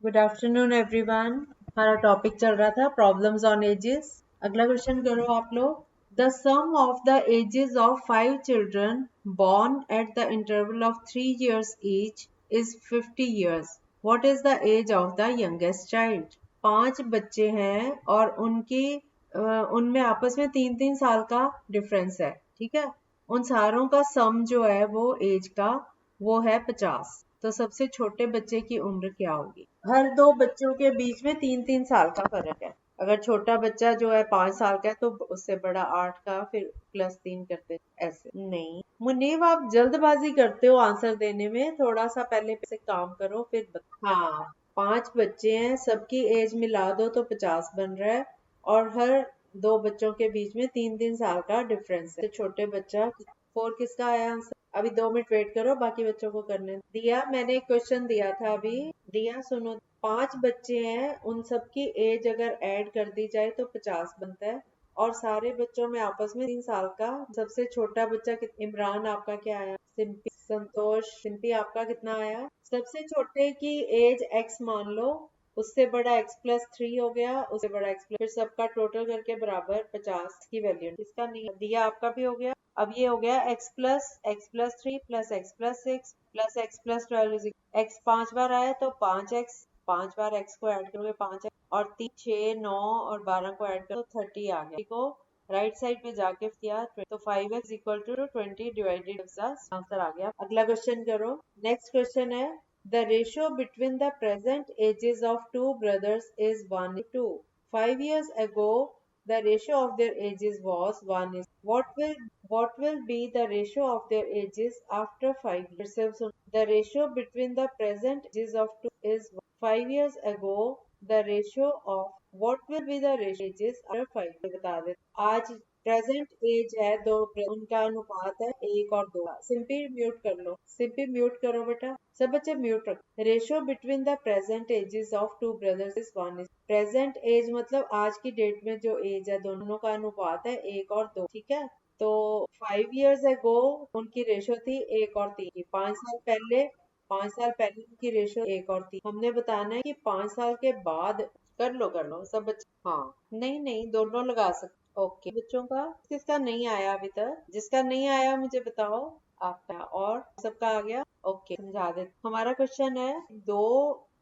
Good afternoon everyone. हमारा topic चल रहा था प्रॉब्लम्स ऑन एजेस। अगला क्वेश्चन करो आप लोग। The sum of the ages of 5 children born at the interval of 3 years each is 50 years. What is the age of the youngest child? 5 बच्चे हैं और उनमें आपस में 3-3 साल का डिफरेंस है। ठीक है, उन सारों का सम जो है वो एज का वो है 50। तो सबसे छोटे बच्चे की उम्र क्या होगी? हर दो बच्चों के बीच में 3-3 साल का फर्क है। अगर छोटा बच्चा जो है 5 साल का है तो उससे बड़ा 8 का, फिर +3 करते ऐसे नहीं। मुनीब, आप जल्दबाजी करते हो आंसर देने में, थोड़ा सा पहले से काम करो हाँ, 5 बच्चे हैं, सबकी एज मिला दो तो 50 बन रहा है और हर दो बच्चों के बीच में 3-3 साल का डिफरेंस है। तो छोटे बच्चा 4 किसका आया आंसर? अभी 2 मिनट वेट करो, बाकी बच्चों को करने दिया। मैंने एक क्वेश्चन दिया था अभी, दिया सुनो। 5 बच्चे हैं, उन सबकी एज अगर ऐड कर दी जाए तो 50 बनता है और सारे बच्चों में आपस में 3 साल का। सबसे छोटा बच्चा इमरान, आपका क्या आया? सिंपी, संतोष, सिंपी आपका कितना आया? सबसे छोटे की एज x मान लो, उससे बड़ा x+3 हो गया, उससे बड़ा फिर सबका टोटल करके बराबर 50 की वैल्यू। इसका नहीं दिया, आपका भी हो गया। अब ये हो गया x+3 plus x+6 plus x+12 x 5 बार आया तो 5x, 5 बार x को ऐड करोगे 5x और 3, 6, 9 और 12 को ऐड करो तो 30 आ गया। को राइट साइड पे जाके किया तो 5x equal to 20 divided answer आ गया। अगला क्वेश्चन करो। नेक्स्ट क्वेश्चन है the ratio between the present ages of two brothers is 1:2. 5 years ago, the ratio of their ages was 1:. What will be the ratio of their ages after 5 years? The ratio between the present ages of two is 5 years ago. The ratio of what will be the ratio ages after 5? बता दे। आज present as है दो, उनका अनुपात है 1 और 2। Simply mute कर लो, simply mute करो बेटा, सब बच्चे म्यूट रखो। Ratio between the present ages of two brothers is 1। Present age मतलब आज की डेट में जो एज है दोनों का अनुपात है 1 और 2। ठीक है, तो 5 years ago उनकी रेशियो थी 1 और 3 की। 5 साल पहले उनकी रेशियो 1 और 3। हमने बताना है कि 5 साल के बाद। कर लो सब बच्चे। हाँ, नहीं नहीं, दोनों लगा सकते। ओके बच्चों का किसका नहीं आया अभी तक? जिसका नहीं आया मुझे बताओ। आपका और सबका आ गया? ओके, समझा दे। हमारा क्वेश्चन है, दो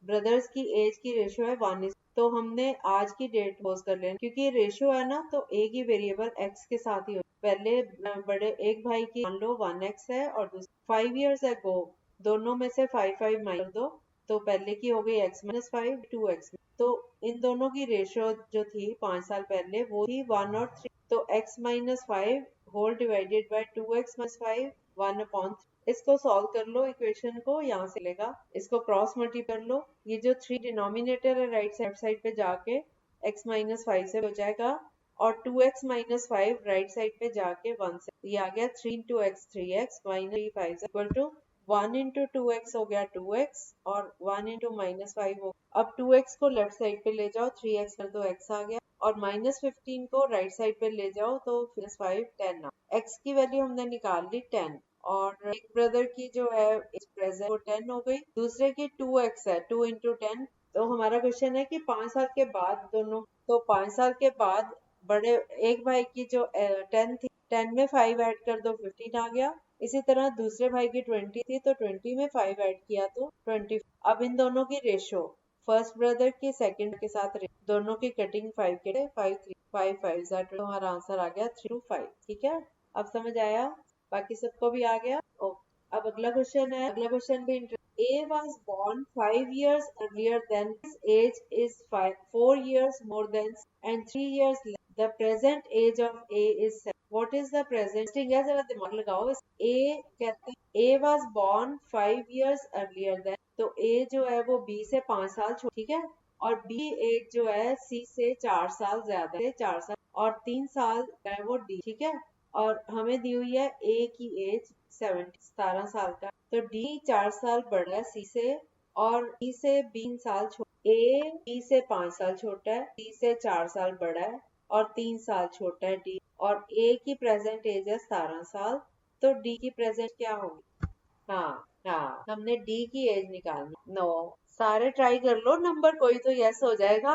ब्रदर्स की एज की रेशियो है 1। तो हमने आज की डेट पोज कर लेना, क्योंकि रेशियो है ना तो एक ही वेरिएबल x के साथ ही हो। पहले बड़े एक भाई की मान लो 1x है और दूसरी 5 years ago, दोनों में से 5 माइनस दो तो पहले की हो गई x-5 2x। तो इन दोनों की रेशियो जो थी 5 साल पहले वो थी 1 और 3। तो x-5 whole divided bye 2x-5 1/3। इसको सॉल्व कर लो, इक्वेशन को यहाँ से लेगा, इसको क्रॉस मल्टीप्लाई कर लो। ये जो 3 डिनोमिनेटर है राइट साइड पे जाके x-5 से हो जाएगा और 2x-5 राइट साइड पे जाके 1 से। ये आ गया 3 into x 3x minus 5 equal to 1 into 2x हो गया 2x और 1 into -5 हो। अब 2x को लेफ्ट साइड पे ले जाओ, 3x कर दो, x आ गया और -15 को राइट साइड पे ले जाओ तो -5 10 आ। x की वैल्यू हमने निकाल ली 10 और एक ब्रदर की जो है प्रेजेंट वो 10 हो गई, दूसरे की 2x है 2 into 10। तो हमारा क्वेश्चन है कि 5 साल के बाद दोनों, तो 5 साल के बाद बड़े एक भाई की जो 10 थी, 10 में 5 ऐड कर दो 15 आ गया। इसी तरह दूसरे भाई की 20 थी तो 20 में 5 ऐड किया तो 20। अब इन दोनों की रेशो फर्स्ट ब्रदर की सेकंड के साथ दोनों की कटिंग 5 के 5 3 5 5 तो हमारा आंसर आ गया 3 to 5। ठीक है, अब समझ आया? बाकी सबको भी आ गया? ओके, अब अगला क्वेश्चन है। अगला क्वेश्चन भी A was born 5 years earlier than his age is 4 years more than and 3 years less. The present age of A is 7. What is the present? है, जरा दिमाग लगाओ। A कहते हैं A was born 5 years earlier than, तो A जो है वो B से 5 साल छोटा। ठीक है, और B एज जो है C से 4 साल ज्यादा है, 4 साल और 3 साल है वो D। ठीक है, और हमें दी हुई है A की एज 17 साल का, तो D 4 साल बड़ा है C से और D से 3 साल छोटा। A B से 5 साल छोटा है, D से 4 साल बड़ा है और 3 साल छोटा है D। और A की प्रेजेंट एज है 17 साल, तो D की प्रेजेंट क्या होगी? हाँ हाँ, हमने D की एज निकालनी। 9 सारे ट्राई कर लो, नंबर कोई तो यस हो जाएगा।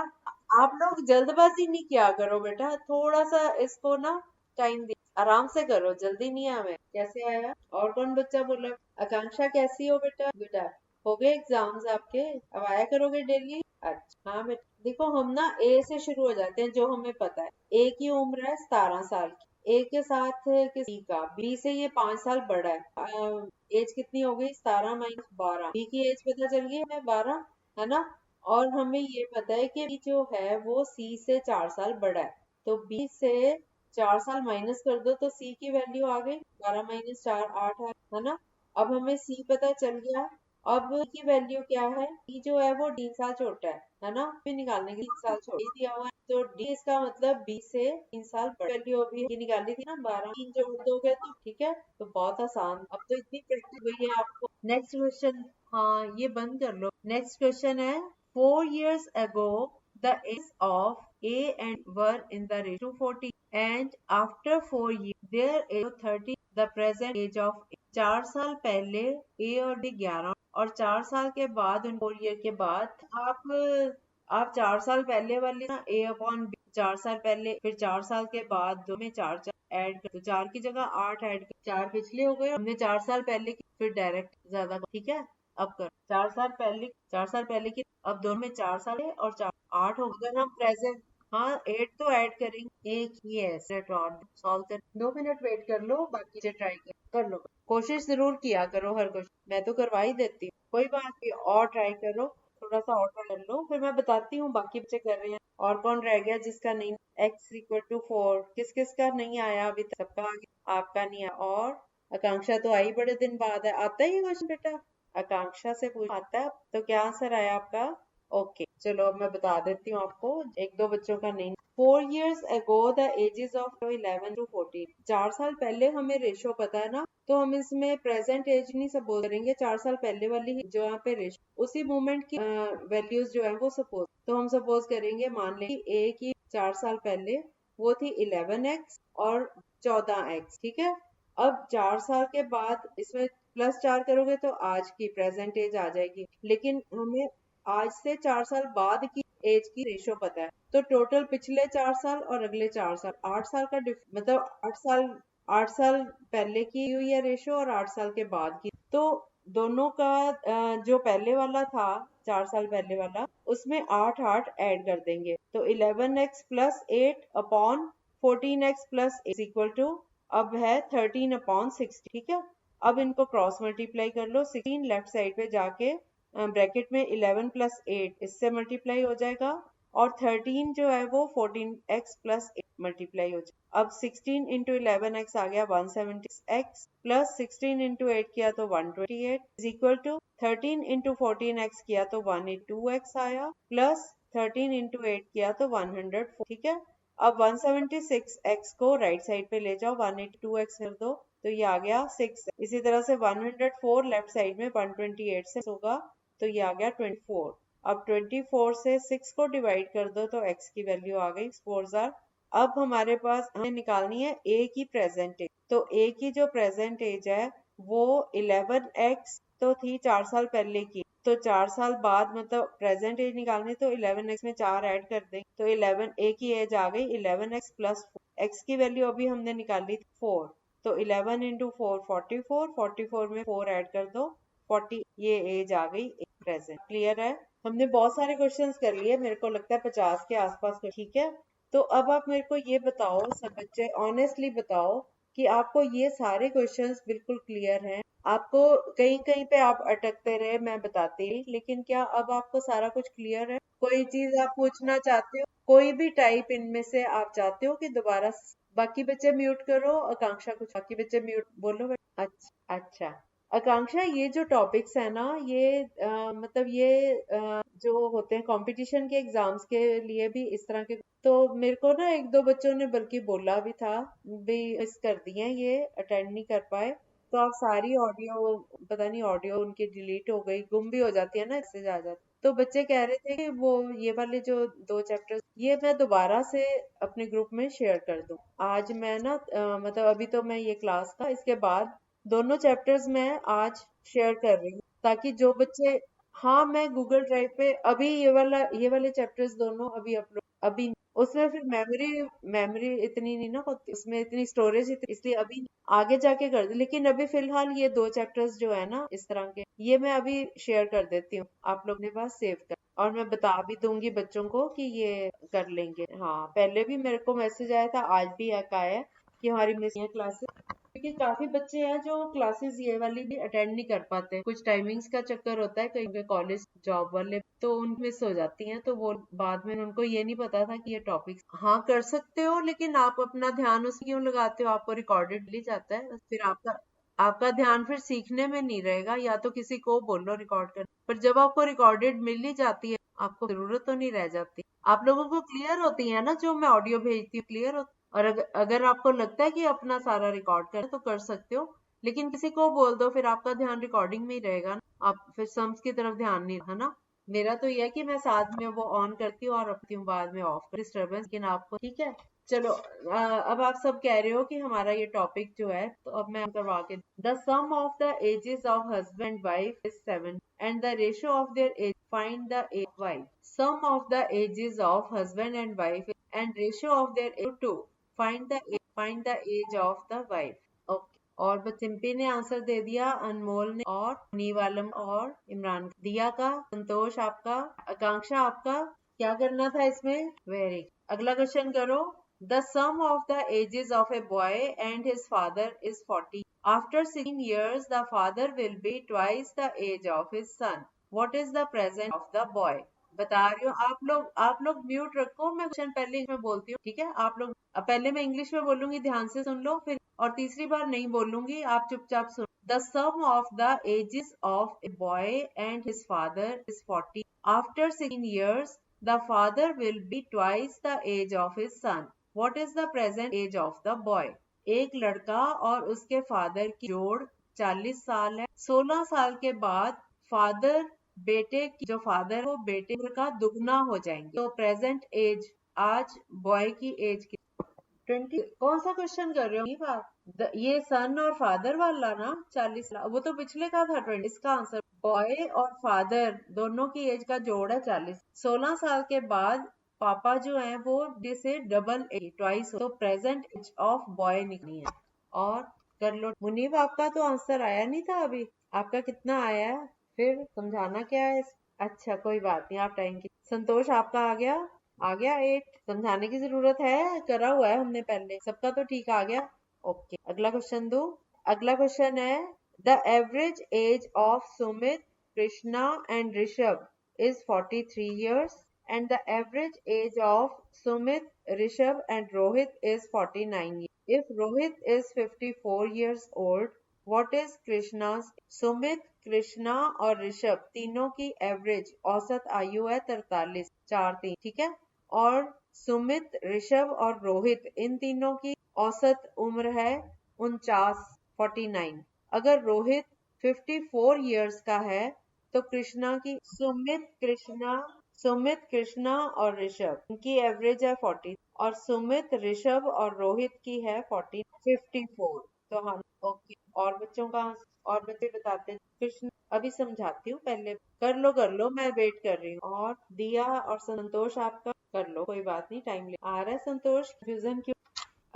आप लोग जल्दबाजी नहीं किया करो बेटा, थोड़ा सा इसको ना टाइम दे, आराम से करो, जल्दी नहीं आवे। कैसे आया? और कौन बच्चा बोला? आकांक्षा कैसी हो बेटा? बेटा हो गए एग्जाम्स आपके, अब आया करोगे डेली? अच्छा हाँ बेटा, देखो हम ना ए से शुरू हो जाते हैं, जो हमें पता है। ए की उम्र है 17 साल की, ए के साथ किसी का, बी से ये 5 साल बड़ा है। एज कितनी हो गई? 17 - 12, बी की एज पता चल गई हमें 12, है ना? और हमें ये पता है कि बी जो है वो सी से 4 साल बड़ा है, तो बी से 4 साल माइनस कर दो तो सी की वैल्यू आ गई 12 - 4 8 है ना? अब हमें सी पता चल गया। अब की वैल्यू क्या है? डी जो है वो 3 साल छोटा है ना? भी निकालने के लिए 3 साल छोटा ही दिया हुआ है, तो डी इसका मतलब बी से 3 साल बड़ी वैल्यू अभी ये निकाली थी ना, 12 3 जोड़ दोगे तो ठीक है। तो बहुत आसान, अब तो इतनी प्रैक्टिस हुई है आपको। नेक्स्ट क्वेश्चन, हाँ ये बंद कर लो। नेक्स्ट क्वेश्चन है, 4 years ago the age of A and were in the ratio 40 and after 4 years their age 30, the present age of 4 साल पहले ए और डी 11 और 4 साल के बाद, उन 4 ईयर के बाद आप 4 साल पहले वाली ना ए अपॉन बी, 4 साल पहले फिर 4 साल के बाद दो में चार चार ऐड कर, तो 4 की जगह 8 ऐड कर, 4 पिछले हो गए, हमने 4 साल पहले की फिर डायरेक्ट ज्यादा, ठीक है। अब कर 4 साल पहले की, अब दोनों में 4 साल है और 4 8 हो, अगर हम प्रेजेंट, हाँ 8 तो ऐड करेंगे, एक ही है सेट और सॉल्व कर, 2 मिनट वेट कर लो, बाकी से ट्राई कर लो। कोशिश जरूर किया करो हर क्वेश्चन, मैं तो करवा ही देती हूँ, कोई बात नहीं, और ट्राई करो, थोड़ा सा और ट्राई कर लो, फिर मैं बताती हूँ बाकी बच्चे कर रहे हैं। और कौन रह गया जिसका नहीं? x = 4, किस किस का नहीं आया अभी तक? सबका आ गया, आपका नहीं आया। और आकांक्षा तो आई बड़े दिन बाद है, आता है ये क्वेश्चन बेटा? आकांक्षा से पूछ आता है, तो क्या आंसर आया आपका? ओके चलो, अब मैं बता देती हूँ आपको, एक दो बच्चों का नहीं। 4 years ago the ages of 11 to 14, 4 साल पहले हमें रेशो पता है ना, तो हम इसमें प्रेजेंट एज नहीं सपोज करेंगे, 4 साल पहले वाली ही जो यहाँ पे रेशो, उसी मोमेंट की वैल्यूज जो है वो सपोज, तो हम सपोज करेंगे, मान लें कि ए की 4 साल पहले वो थी 11x और 14x, ठीक है। अब 4 साल के बाद इसमें +4 करोगे तो आज की प्रेजेंट एज आ जाएगी, लेकिन हमें आज से 4 साल बाद की एज की रेशो पता है, तो टोटल पिछले 4 साल और अगले 4 साल, 8 साल का मतलब 8 साल, 8 साल पहले की हुई है रेशो और 8 साल के बाद की, तो दोनों का जो पहले वाला था 4 साल पहले वाला, उसमें 8 8 ऐड कर देंगे, तो 11x + 8 upon 14x + equal to, अब है 13/60, ठीक है। अब इनको क्रॉस मल्टीप्लाई कर लो, 16 लेफ्ट साइड पे जाके ब्रैकेट में 11 + 8 इससे मल्टीप्लाई हो जाएगा, और 13 जो है वो 14x + 8 मल्टीप्लाई हो जाएगा। अब 16 × 11x आ गया 176x, प्लस 16 × 8 किया तो 128 इज इक्वल टू 13 × 14x किया तो 182x आया, प्लस 13 × 8 किया तो 104, ठीक है। अब 176x को राइट साइड पे ले जाओ, 182x कर दो तो ये आ गया 6, इसी तरह से 104 लेफ्ट साइड में 128 से होगा, तो ये आ गया 24। अब 24 से 6 को डिवाइड कर दो तो x की वैल्यू आ गई 4। अब हमारे पास हमें निकालनी है a की प्रेजेंट एज, तो a की जो प्रेजेंट एज है वो 11x तो थी 4 साल पहले की, तो 4 साल बाद मतलब प्रेजेंट एज निकालनी, तो 11x में 4 ऐड कर देंगे, तो 11 a की एज आ गई 11x + 4, x की वैल्यू अभी हमने निकाली थी 4, तो 11 × 4 44, 44 में 4 ऐड कर दो 40, ये एज आ गई प्रेजेंट। क्लियर है? हमने बहुत सारे क्वेश्चंस कर लिए, मेरे को लगता है 50 के आसपास, ठीक है। तो अब आप मेरे को ये बताओ, सब बच्चे ऑनेस्टली बताओ कि आपको ये सारे क्वेश्चंस बिल्कुल क्लियर हैं? आपको कहीं कहीं पे आप अटकते रहे, मैं बताती रही, लेकिन क्या अब आपको सारा कुछ क्लियर है? कोई चीज आप पूछना चाहते हो, कोई भी टाइप इनमें से आप चाहते हो कि दोबारा? बाकी बच्चे म्यूट करो, आकांक्षा कुछ, बाकी बच्चे म्यूट बोलो। अच्छा अच्छा, आकांक्षा ये जो टॉपिक्स है ना, ये मतलब ये जो होते हैं कंपटीशन के एग्जाम्स के लिए भी इस तरह के, तो मेरे को ना एक दो बच्चों ने बल्कि बोला भी था भी, मिस कर दिए ये, अटेंड नहीं कर पाए, तो आप सारी ऑडियो, पता नहीं ऑडियो उनकी डिलीट हो गई, गुम भी हो जाती है ना, मैसेज आ जाता, तो बच्चे कह रहे थे कि वो ये वाले जो 2 चैप्टर्स ये मैं दोबारा से अपने ग्रुप में शेयर कर दूं। आज मैं ना मतलब अभी तो मैं ये क्लास का, इसके बाद दोनों चैप्टर्स मैं आज शेयर कर रही हूँ, ताकि जो बच्चे हाँ, मैं गूगल ड्राइव पे अभी ये वाले चैप्टर्स दोनों अभी अपलोड अभी उसमें फिर मेमोरी मेमोरी इतनी नहीं ना होती, उसमें इतनी स्टोरेज इतनी, इसलिए अभी आगे जाके कर दे। लेकिन अभी फिलहाल ये 2 चैप्टर्स जो है ना इस तरह के, ये मैं अभी शेयर कर देती हूँ आप लोग ने पास सेव कर, और मैं बता भी दूंगी बच्चों को कि ये कर लेंगे। हाँ, पहले भी मेरे को मैसेज आया था, आज भी एक आया है कि हमारी मिस क्लासेस, क्योंकि काफी बच्चे हैं जो क्लासेस ये वाली भी अटेंड नहीं कर पाते, कुछ टाइमिंग्स का चक्कर होता है, कई कॉलेज जॉब वाले तो उन मिस हो जाती हैं, तो वो बाद में उनको ये नहीं पता था कि ये टॉपिक। हाँ, कर सकते हो, लेकिन आप अपना ध्यान उसमें क्यों लगाते हो? आपको रिकॉर्डेड मिल ही जाता है, फिर आपका आपका ध्यान फिर सीखने में नहीं रहेगा, या तो किसी को बोलो रिकॉर्ड कर। पर जब आपको रिकॉर्डेड मिल ही जाती है, आपको जरूरत तो नहीं रह जाती। आप लोगों को क्लियर होती है ना जो मैं ऑडियो भेजती हूँ, क्लियर होती? और अगर आपको लगता है कि अपना सारा रिकॉर्ड कर तो कर सकते हो, लेकिन किसी को बोल दो, फिर आपका ध्यान रिकॉर्डिंग में ही रहेगा ना, आप फिर सम्स की तरफ ध्यान नहीं, है ना। मेरा तो यह है कि मैं साथ में वो ऑन करती हूँ और रखती हूँ, बाद में ऑफ कर डिस्टर्बेंस, लेकिन आपको ठीक है। चलो, अब आप सब कह रहे हो कि हमारा ये टॉपिक जो है, तो अब मैं करवा के, the sum of the ages of husband wife is 7 and the ratio of their age, find the age of wife. Sum of the ages of husband and wife and ratio of their age 2. Find the age of the wife. Okay. और चिंपी ने answer दे दिया, अनमोल ने, और नीवालम और इमरान। दिया का, संतोष आपका, आकांक्षा आपका। क्या करना था इसमें? वेरी। अगला क्वेश्चन करो। The sum of the ages of a boy and his father is 40. After 16 years, the father will be twice the age of his son. What is the present of the boy? बता रही हूँ। आप लोग mute रखो, मैं question पहले English में बोलती हूँ, ठीक है? आप लोग पहले मैं इंग्लिश में बोलूंगी, ध्यान से सुन लो, फिर और तीसरी बार नहीं बोलूंगी, आप चुपचाप सुनो। The sum of the ages of a boy and his father is 40. After 16 years, the father will be twice the age of his son. What is the present age of the boy? एक लड़का और उसके father की जोड़ 40 साल है। 16 साल के बाद फादर बेटे की, जो फादर वो बेटे का दुगना हो जाएंगे, तो प्रेजेंट एज आज बॉय की एज की 20। कौन सा क्वेश्चन कर रहे हो? ये बात ये सन और फादर वाला ना, 40, वो तो पिछले का था 20। इसका आंसर बॉय और फादर दोनों की एज का जोड़ है 40। 16 साल के बाद पापा जो है वो जिसे डबल एज ट्वाइस, तो प्रेजेंट एज ऑफ बॉय निकली है। और कर लो मुनीब, आपका तो आंसर आया नहीं था अभी, आपका कितना आया है? फिर समझाना क्या है अच्छा, कोई बात नहीं, आप टाइम की। संतोष आपका आ गया? आ गया 8। समझाने की जरूरत है, करा हुआ है हमने पहले, सबका तो ठीक आ गया। ओके, अगला क्वेश्चन दो। अगला क्वेश्चन है, the average age of Sumit, Krishna and Rishabh is 43 years and the average age of Sumit, Rishabh and Rohit is 49 years. If Rohit is 54 years old, what is Krishna's? Sumit, Krishna और ऋषभ तीनों की एवरेज औसत आयु है 43, 4 3, ठीक है। और सुमित, ऋषभ और रोहित इन तीनों की औसत उम्र है 49, 49। अगर रोहित 54 years का है, तो कृष्णा की, सुमित, कृष्णा और ऋषभ इनकी एवरेज है 40, और सुमित, ऋषभ और रोहित की है 40, 54। तो हाँ, ओके। और बच्चों का, और बच्चे बताते हैं। कृष्ण अभी समझाती हूँ, पहले कर लो, मैं वेट कर रही हूँ। और दिया और संतोष आपका कर लो, कोई बात नहीं, टाइम ले आ रहा है। संतोष, कंफ्यूजन क्यों?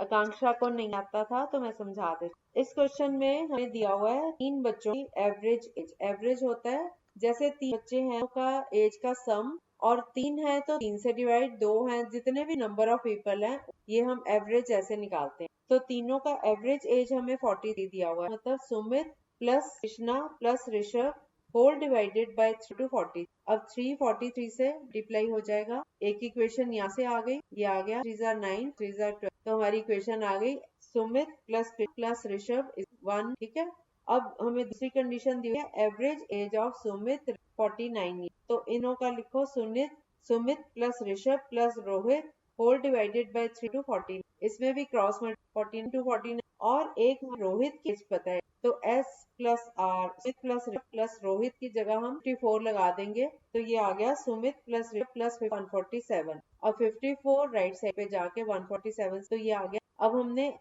आकांक्षा को नहीं आता था तो मैं समझा देती। इस क्वेश्चन में हमें दिया हुआ है 3 बच्चों की एवरेज एज। एवरेज होता है जैसे 3 बच्चे हैं का एज का सम, और 3 है तो 3 से डिवाइड, 2 है, जितने भी नंबर ऑफ पीपल हैं ये हम एवरेज ऐसे निकालते हैं। तो तीनों का एवरेज एज हमें 43 दिया हुआ है, मतलब Sumit plus Krishna plus Rishabh whole divided by 3 to 40। अब 3 43 से मल्टीप्लाई हो जाएगा, एक इक्वेशन यहाँ से आ गई, ये आ गया 3 9 3 12, तो हमारी इक्वेशन आ गई सुमित प्लस ऋषभ इज 1, ठीक है। अब हमें दूसरी कंडीशन दी है, एवरेज एज ऑफ सुमित 49, तो इनों का लिखो Sumit plus Rishabh plus Rohit whole divided by 3 to 14। इसमें भी क्रॉस 14 टू 49, और एक रोहित की एज पता है, तो S plus R, Sumit plus Rohit की जगह हम 54 लगा देंगे, तो ये आ गया सुमित प्लस ऋषभ प्लस 147, और 54 राइट साइड पे जाके 147, तो ये आ गया। अब हमने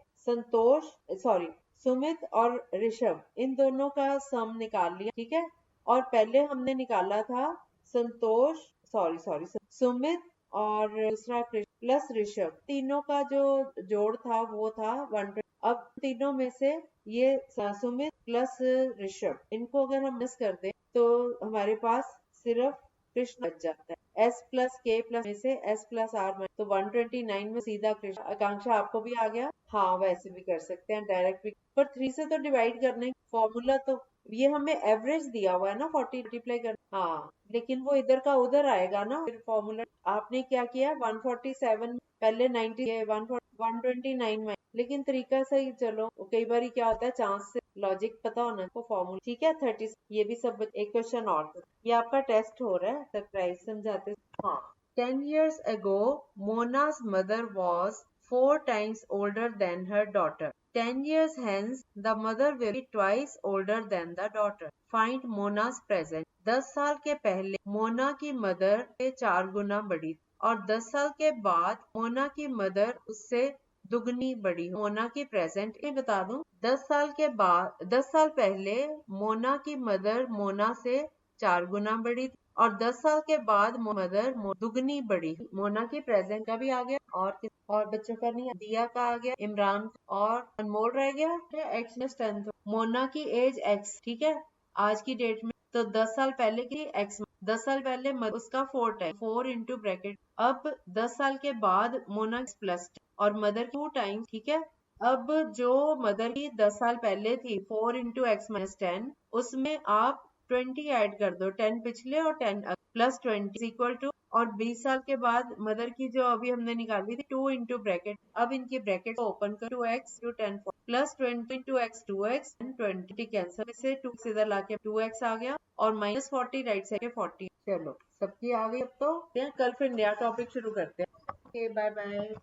सुमित और ऋषभ इन दोनों का सम निकाल लिया, ठीक है। और पहले हमने निकाला था संतोष, सॉरी सॉरी, सुमित और दूसरा प्लस ऋषभ, तीनों का जो जोड़ था वो था 120। अब तीनों में से ये सुमित प्लस ऋषभ, इनको अगर हम मिस कर दें तो हमारे पास सिर्फ कृष्ण बच जाता है। S प्लस के प्लस में से S प्लस आर माइनस, तो 129 में सीधा कृष्ण। आकांक्षा आपको भी आ गया? हाँ, वैसे भी कर सकते हैं, डायरेक्ट भी, पर 3 से तो डिवाइड करने फॉर्मूला तो ये हमें एवरेज दिया हुआ है ना, 40 मल्टीप्लाई कर, हाँ, लेकिन वो इधर का उधर आएगा ना फिर फॉर्मूला। आपने क्या किया, 147 पहले 90 129 में, लेकिन तरीका सही। चलो, कई बार क्या होता है, चांस से लॉजिक पता होना तो फॉर्मूला। ठीक है, 30। ये भी सब एक क्वेश्चन और, ये आपका टेस्ट हो रहा है, सरप्राइज समझाते। हाँ, 10 years ago, Mona's mother was 4 times older than her daughter. 10 years hence, the mother will be twice older than the daughter. Find Mona's present. 10 साल के पहले मोना की मदर से 4 गुना बड़ी, और 10 साल के बाद मोना की मदर उससे दुगनी बड़ी। मोना की प्रेजेंट ये बता दूं, 10 साल के बाद, 10 साल पहले मोना की मदर मोना से 4 गुना बड़ी थी, और 10 साल के बाद मदर दुगनी बड़ी। मोना की प्रेजेंट का भी आ गया, और बच्चों का नहीं, दिया का आ गया, इमरान और अनमोल रह गया। एक्स में 10, मोना की एज एक्स, ठीक है, आज की डेट में, तो 10 साल पहले की एक्स, 10 साल पहले उसका 4 टाइम, 4 इंटू ब्रैकेट। अब 10 साल के बाद मोना प्लस और मदर 2 टाइम्स, ठीक है। अब जो मदर की 10 साल पहले थी 4 इंटू एक्स माइनस 10, उसमें आप 20 ऐड कर दो, 10 पिछले और 10 प्लस 20 इक्वल टू, और 20 साल के बाद मदर की जो अभी हमने निकाली थी 2 इंटू ब्रैकेट, अब इनकी ब्रैकेट ओपन कर, 2x to 10 plus 20 to x 2x, 20 cancel से 2 इधर लाके 2x आ गया, और माइनस 40 राइट साइड 40। चलो, सबकी आ गई। अब तो कल फिर नया टॉपिक शुरू करते हैं। Okay, bye bye.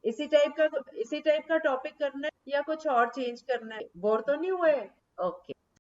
इसी टाइप का टॉपिक करना है या कुछ और चेंज करना है? बोर तो नहीं हुए? ओके।